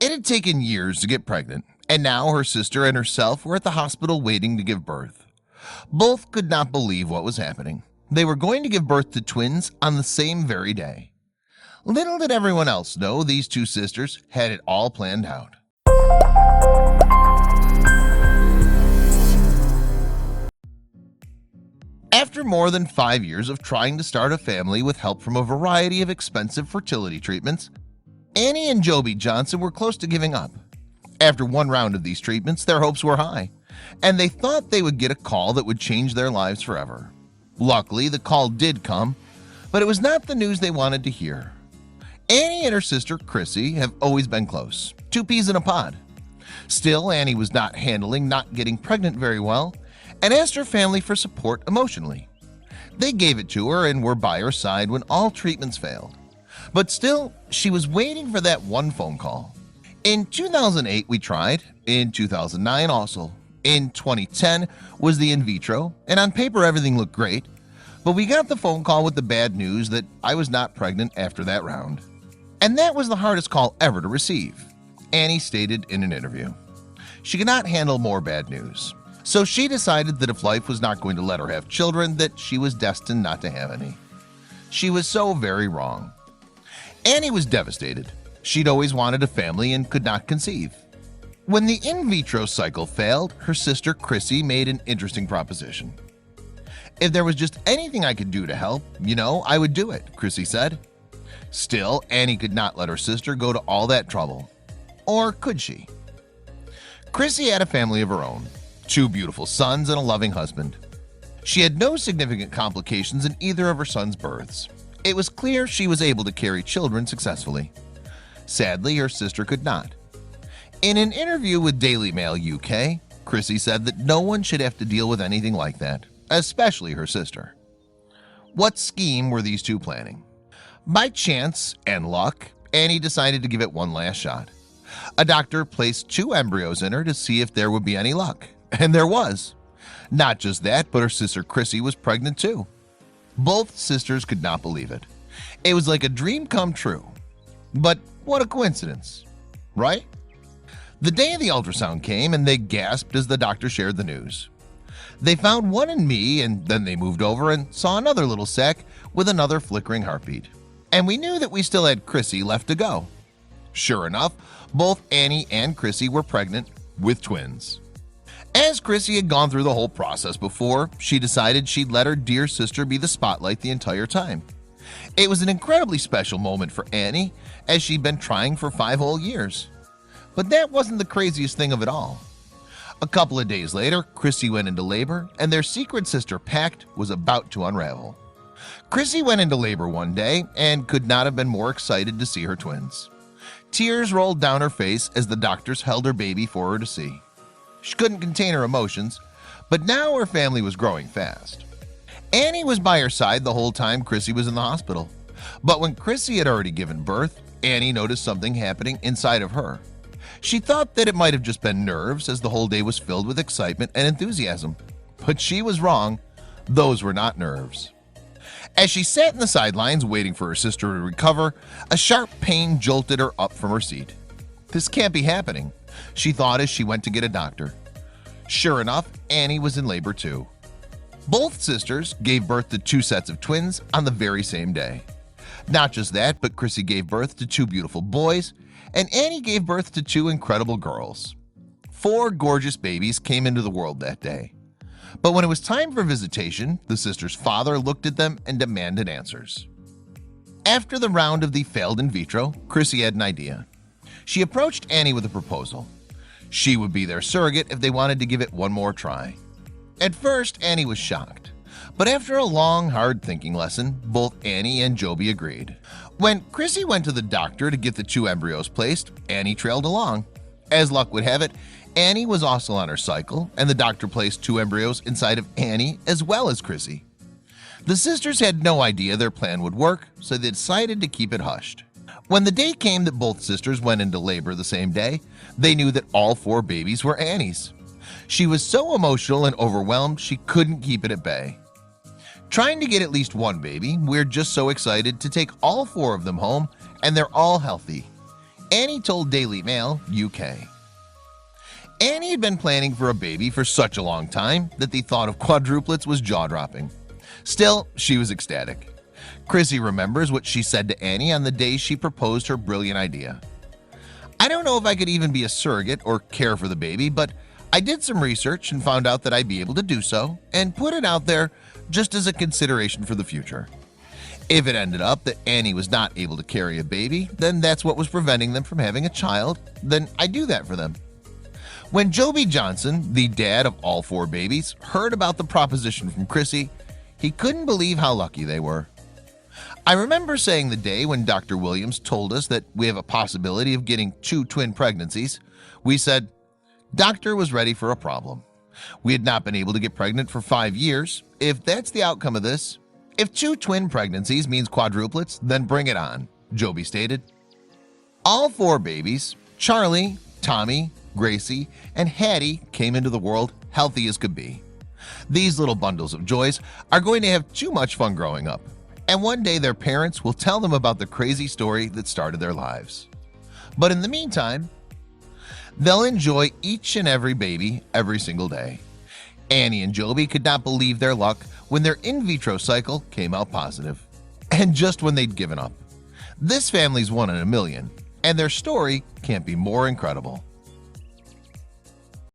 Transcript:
It had taken years to get pregnant, and now her sister and herself were at the hospital waiting to give birth. Both could not believe what was happening. They were going to give birth to twins on the same very day. Little did everyone else know these two sisters had it all planned out. After more than 5 years of trying to start a family with help from a variety of expensive fertility treatments, Annie and Joby Johnson were close to giving up. After one round of these treatments, their hopes were high, and they thought they would get a call that would change their lives forever. Luckily, the call did come, but it was not the news they wanted to hear. Annie and her sister Chrissy have always been close, two peas in a pod. Still, Annie was not handling not getting pregnant very well and asked her family for support emotionally. They gave it to her and were by her side when all treatments failed. But still, she was waiting for that one phone call. In 2008 we tried, in 2009 also. In 2010 was the in vitro, and on paper everything looked great, but we got the phone call with the bad news that I was not pregnant after that round. And that was the hardest call ever to receive, Annie stated in an interview. She could not handle more bad news, so she decided that if life was not going to let her have children, that she was destined not to have any. She was so very wrong. Annie was devastated. She'd always wanted a family and could not conceive. When the in vitro cycle failed, her sister Chrissy made an interesting proposition. If there was just anything I could do to help, I would do it, Chrissy said. Still, Annie could not let her sister go to all that trouble. Or could she? Chrissy had a family of her own, 2 beautiful sons and a loving husband. She had no significant complications in either of her sons' births. It was clear she was able to carry children successfully. Sadly, her sister could not. In an interview with Daily Mail UK, Chrissy said that no one should have to deal with anything like that, especially her sister. What scheme were these two planning? By chance and luck, Annie decided to give it one last shot. A doctor placed 2 embryos in her to see if there would be any luck, and there was. Not just that, but her sister Chrissy was pregnant too. Both sisters could not believe it. It was like a dream come true. But what a coincidence, right? The day of the ultrasound came and they gasped as the doctor shared the news. They found one in me, and then they moved over and saw another little sac with another flickering heartbeat. And we knew that we still had Chrissy left to go. Sure enough, both Annie and Chrissy were pregnant with twins. As Chrissy had gone through the whole process before, she decided she'd let her dear sister be the spotlight the entire time. It was an incredibly special moment for Annie, as she'd been trying for 5 whole years. But that wasn't the craziest thing of it all. A couple of days later, Chrissy went into labor, and their secret sister pact was about to unravel. Chrissy went into labor one day and could not have been more excited to see her twins. Tears rolled down her face as the doctors held her baby for her to see. She couldn't contain her emotions, but now her family was growing fast. Annie was by her side the whole time Chrissy was in the hospital. But when Chrissy had already given birth, Annie noticed something happening inside of her. She thought that it might have just been nerves, as the whole day was filled with excitement and enthusiasm. But she was wrong. Those were not nerves. As she sat in the sidelines waiting for her sister to recover, a sharp pain jolted her up from her seat. This can't be happening, she thought as she went to get a doctor. Sure enough, Annie was in labor too. Both sisters gave birth to 2 sets of twins on the very same day. Not just that, but Chrissy gave birth to 2 beautiful boys, and Annie gave birth to 2 incredible girls. 4 gorgeous babies came into the world that day. But when it was time for visitation, the sisters' father looked at them and demanded answers. After the round of the failed in vitro, Chrissy had an idea. She approached Annie with a proposal. She would be their surrogate if they wanted to give it one more try. At first, Annie was shocked, but after a long, hard thinking lesson, both Annie and Joby agreed. When Chrissy went to the doctor to get the 2 embryos placed, Annie trailed along. As luck would have it, Annie was also on her cycle, and the doctor placed 2 embryos inside of Annie as well as Chrissy. The sisters had no idea their plan would work, so they decided to keep it hushed. When the day came that both sisters went into labor the same day, they knew that all 4 babies were Annie's. She was so emotional and overwhelmed she couldn't keep it at bay. Trying to get at least one baby, we're just so excited to take all 4 of them home, and they're all healthy. Annie told Daily Mail, UK. Annie had been planning for a baby for such a long time that the thought of quadruplets was jaw-dropping. Still, she was ecstatic. Chrissy remembers what she said to Annie on the day she proposed her brilliant idea. "I don't know if I could even be a surrogate or care for the baby, but I did some research and found out that I'd be able to do so and put it out there just as a consideration for the future. If it ended up that Annie was not able to carry a baby, then that's what was preventing them from having a child, then I'd do that for them." When Joby Johnson, the dad of all 4 babies, heard about the proposition from Chrissy, he couldn't believe how lucky they were. "I remember saying the day when Dr. Williams told us that we have a possibility of getting 2 twin pregnancies, we said, Doctor was ready for a problem. We had not been able to get pregnant for 5 years. If that's the outcome of this, if 2 twin pregnancies means quadruplets, then bring it on," Joby stated. All 4 babies, Charlie, Tommy, Gracie, and Hattie, came into the world healthy as could be. These little bundles of joys are going to have too much fun growing up, and one day their parents will tell them about the crazy story that started their lives. But in the meantime, they'll enjoy each and every baby every single day. Annie and Joby could not believe their luck when their in vitro cycle came out positive, and just when they'd given up. This family's 1 in a million, and their story can't be more incredible.